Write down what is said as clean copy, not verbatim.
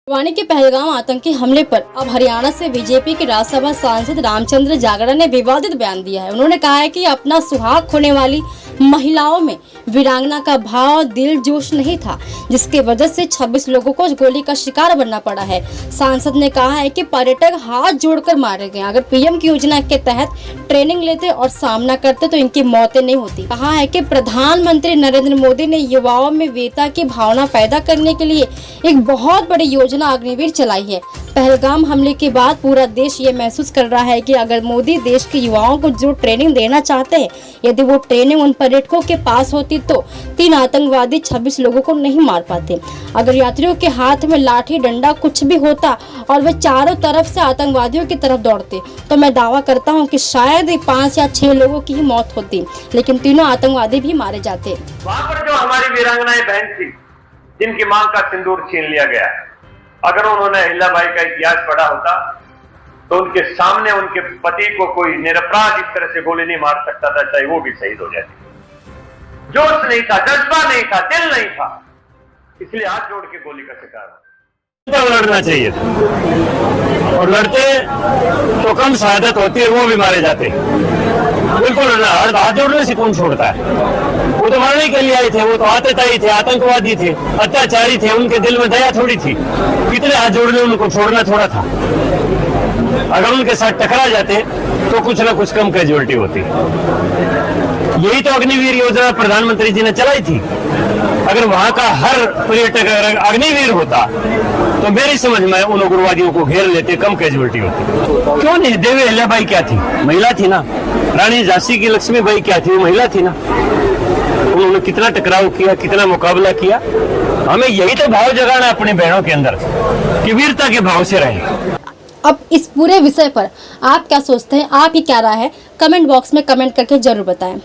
पुलवामा के पहलगाम आतंकी हमले पर अब हरियाणा से बीजेपी के राज्यसभा सांसद रामचंद्र जागड़ा ने विवादित बयान दिया है। उन्होंने कहा है कि अपना सुहाग खोने वाली महिलाओं में वीरांगना का भाव दिल जोश नहीं था, जिसके वजह से 26 लोगों को गोली का शिकार बनना पड़ा है। सांसद ने कहा है कि पर्यटक हाथ जोड़कर मारे गए। अगर पीएम की योजना के तहत ट्रेनिंग लेते और सामना करते तो इनकी मौतें नहीं होती। कहा है कि प्रधानमंत्री नरेंद्र मोदी ने युवाओं में वीरता की भावना पैदा करने के लिए एक बहुत बड़ी योजना अग्निवीर चलाई है। पहलगाम हमले के बाद पूरा देश ये महसूस कर रहा है कि अगर मोदी देश के युवाओं को जो ट्रेनिंग देना चाहते हैं, यदि वो ट्रेनिंग उन पर्यटकों के पास होती तो 3 आतंकवादी 26 लोगों को नहीं मार पाते। अगर यात्रियों के हाथ में लाठी डंडा कुछ भी होता और वे चारों तरफ से आतंकवादियों की तरफ दौड़ते तो मैं दावा करता हूँ कि शायद 5 या 6 लोगों की ही मौत होती, लेकिन तीनों आतंकवादी भी मारे जाते। वहाँ पर जो हमारी वीरांगनाएं बहन थी, जिनकी मां का सिंदूर छीन लिया गया, अगर उन्होंने अहिल्याबाई का इतिहास पढ़ा होता तो उनके सामने उनके पति को कोई निरपराध इस तरह से गोली नहीं मार सकता था, चाहे वो भी शहीद हो जाती। जोश नहीं था, जज्बा नहीं था, दिल नहीं था, इसलिए हाथ जोड़ के गोली का शिकार हुआ। तो लड़ना चाहिए था, और लड़ते तो कम शहादत होती है, वो भी मारे जाते। बिल्कुल हाथ जोड़ने से कौन छोड़ता है? वो तो मारने के लिए आए थे, वो तो आतताई थे, आतंकवादी थे, अत्याचारी थे, उनके दिल में दया थोड़ी थी। कितने हाथ जोड़ने उनको छोड़ना थोड़ा था। अगर उनके साथ टकरा जाते तो कुछ ना कुछ कम कैजुअलिटी होती। यही तो अग्निवीर योजना प्रधानमंत्री जी ने चलाई थी। अगर वहां का हर पर्यटक अग्निवीर होता तो मेरी समझ में उन उग्रवादियों को घेर लेते, कम कैजुअलिटी होती। क्यों नहीं? देवी अहिल्याबाई क्या थी? महिला थी ना। रानी झांसी की लक्ष्मीबाई क्या थी? वो महिला थी ना। उन्होंने कितना टकराव किया, कितना मुकाबला किया। हमें यही तो भाव जगाना अपने बहनों के अंदर कि वीरता के भाव से रहे। अब इस पूरे विषय पर आप क्या सोचते हैं? आपकी क्या राय है? कमेंट बॉक्स में कमेंट करके जरूर बताएं।